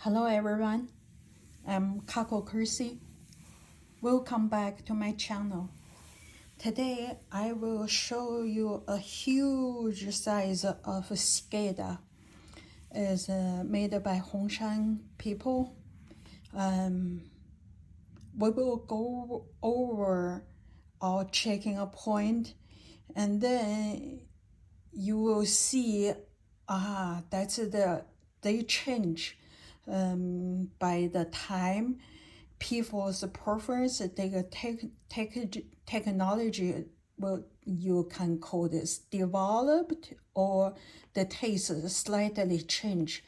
Hello everyone, I'm Kako Kursi. Welcome back to my channel. Today I will show you a huge size of cicada. It's made by Hongshan people. We will go over our checking a point, and then you will see that's they change by the time people's preference. Technology, well, you can call this developed, or the taste slightly change.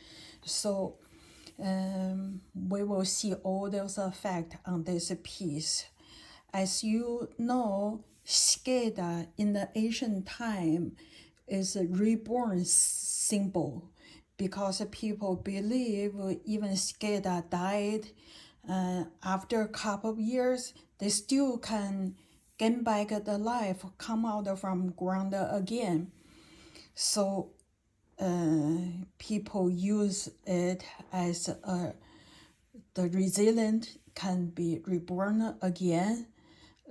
So we will see all those effects on this piece. As you know, Cicada in the ancient time is a reborn symbol, because people believe even Cicada died after a couple of years, they still can get back the life, come out from ground again. So people use it as the resilient can be reborn again.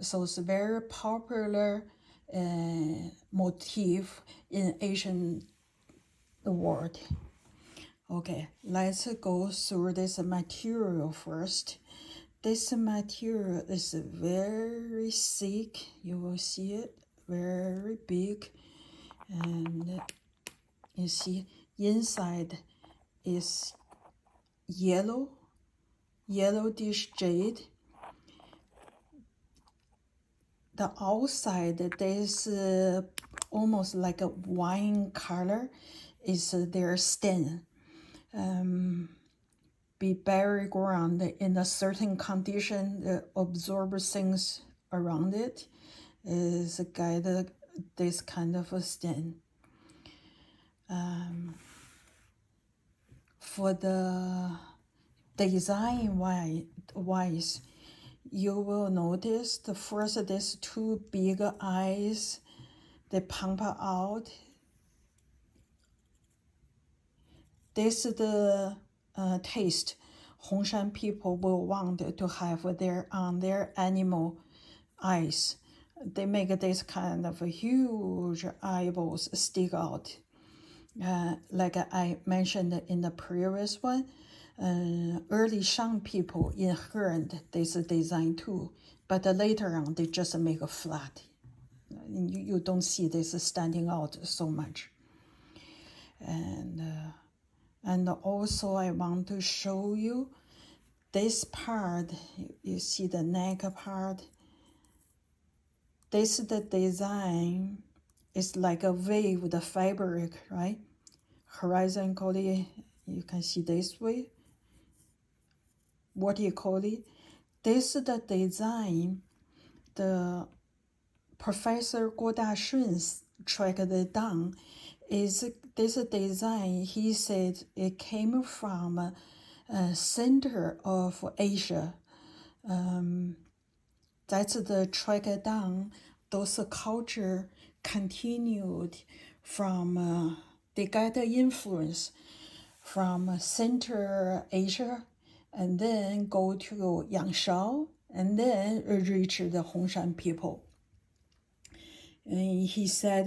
So it's a very popular motif in Asian world. Okay, let's go through this material first. This material is very thick. You will see it, very big. And you see inside is yellowish jade. The outside, there's almost like a wine color, is their stain. Be buried ground in a certain condition, absorb things around it, is guide this kind of a stain. For the design wise, you will notice the first, these two big eyes, they pump out. This is the taste Hongshan people will want to have on their animal eyes. They make this kind of huge eyeballs stick out. Like I mentioned in the previous one, early Shang people inherited this design too, but later on they just make a flat. You don't see this standing out so much. And also I want to show you this part. You see the neck part. This the design is like a wave with the fabric, right? Horizontally, you can see this way. What do you call it? This is the design the Professor Guo Dashun tracked it down. Is this design, he said it came from center of Asia. That's the track down. Those culture continued from, they got the influence from Center Asia, and then go to Yangshao, and then reach the Hongshan people. And he said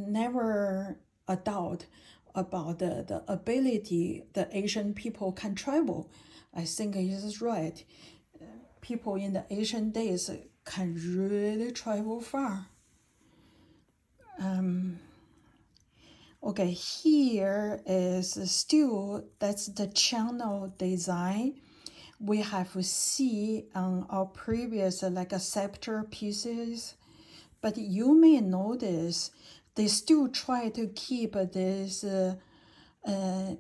never a doubt about the ability the Asian people can travel. I think he is right. People in the Asian days can really travel far. Okay, here is still, that's the channel design we have see on our previous like a scepter pieces. But you may notice they still try to keep this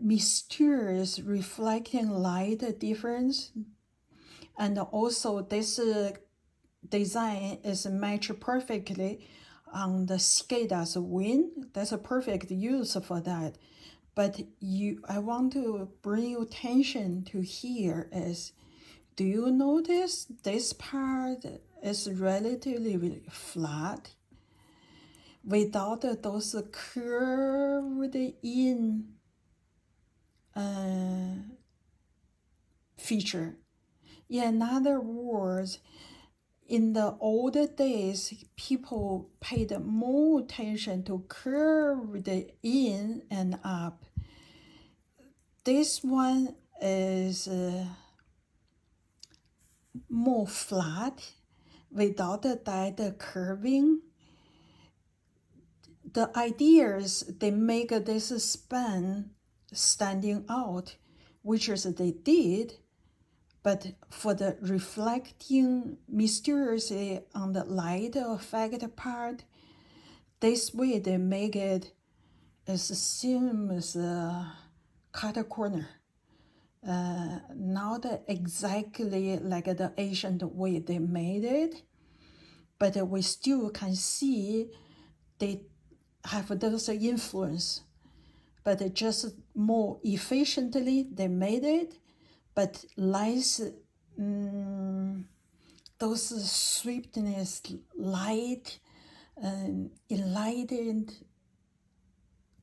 mysterious reflecting light difference. And also this design is matched perfectly on the Cicadas wing. That's a perfect use for that. But I want to bring your attention to here is, do you notice this part is relatively flat without those curved in feature. In other words, in the older days, people paid more attention to curve the in and up. This one is more flat without that curving. The ideas, they make this span standing out, which is they did, but for the reflecting mysteriously on the light effect part, this way they make it as same as a cut corner. Not exactly like the ancient way they made it, but we still can see they have those influence, but just more efficiently they made it, but less those sweetness, light, enlightened,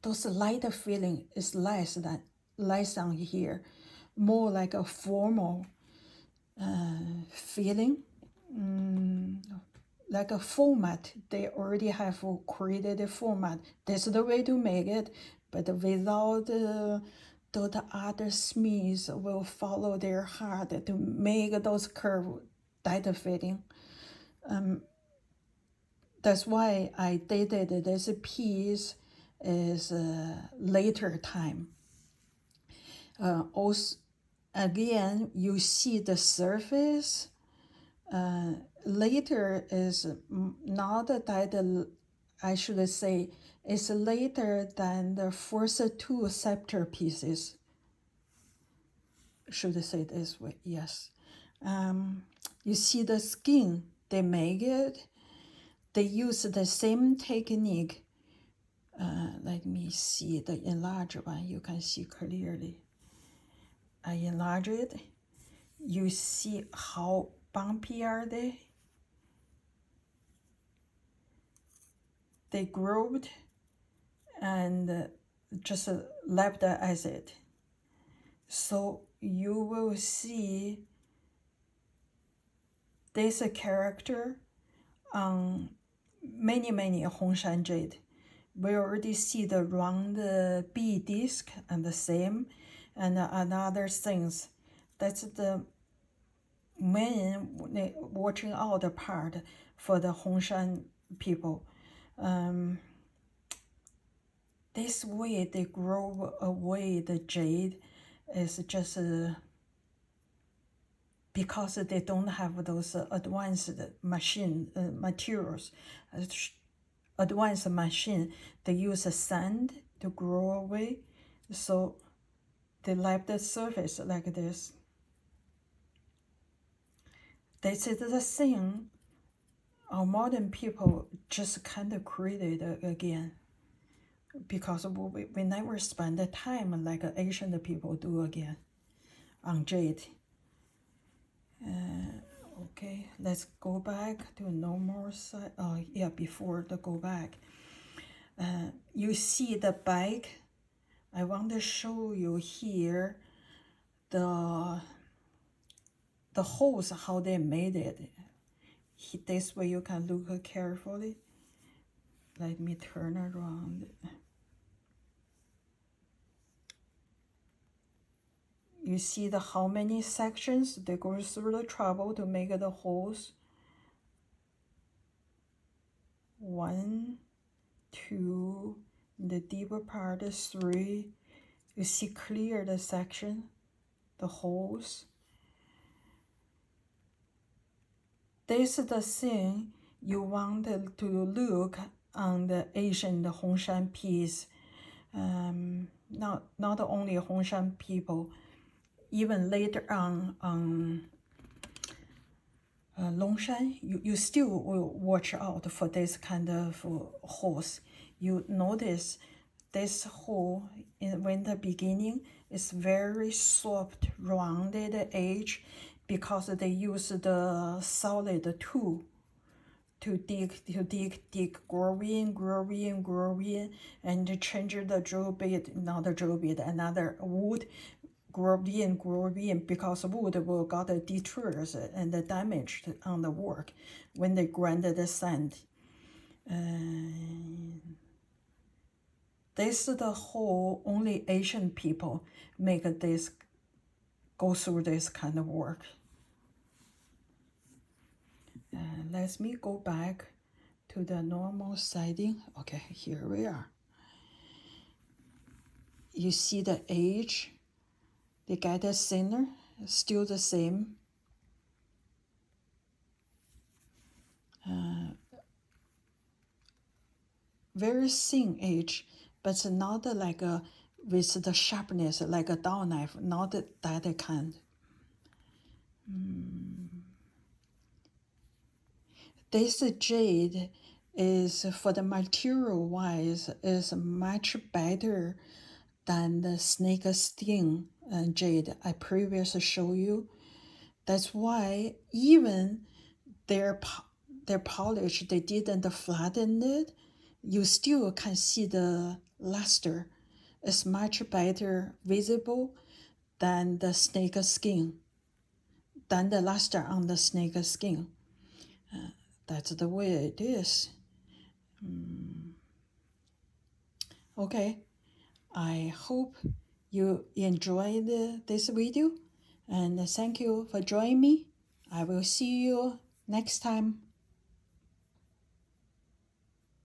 those light feeling is less on here, more like a formal feeling, like a format. They already have created a format. That's the way to make it, but without the other smiths will follow their heart to make those curves tight fitting. That's why I dated this piece is later time. Also, again, you see the surface. Later is not that, I should say, it's later than the first two scepter pieces. Should I say this way? Yes. You see the skin, they make it. They use the same technique. Let me see the enlarged one. You can see clearly. I enlarge it. You see how bumpy are they? They growed and just left as it. So you will see this character on many Hongshan Jade. We already see the round B disc and the same and other things. That's the main watching out part for the Hongshan people. This way they grow away the jade is just because they don't have those advanced materials, advanced machine. They use sand to grow away, so they left the surface like this. This is the thing our modern people just kind of created again, because we never spend the time like Asian people do again on jade. Okay, let's go back to normal side. Oh yeah, before the go back, you see the back. I want to show you here the holes, how they made it. This way you can look carefully. Let me turn around. You see how many sections they go through the trouble to make the holes. 1, 2, the deeper part is 3. You see clear the section, the holes. This is the thing you wanted to look on the Asian Hongshan piece. Not only Hongshan people, even later on Longshan, you still will watch out for this kind of holes. You notice this hole in the beginning is very soft, rounded edge, because they use the solid tool to dig, grow in, and change the drill bit, not the drill bit, another wood grow in, because wood will got the detours and the damage on the work when they grind the sand. This is the whole, only Asian people make this, go through this kind of work. Let me go back to the normal setting. Okay, here we are. You see the edge, they get thinner, still the same. Very thin edge, but it's not like a, with the sharpness like a dull knife, not that kind. This jade is, for the material wise, is much better than the snake skin jade I previously showed you. That's why even their polish, they didn't flatten it, you still can see the luster. It's much better visible than the snake skin, than the luster on the snake skin. That's the way it is. Okay, I hope you enjoyed this video, and thank you for joining me. I will see you next time.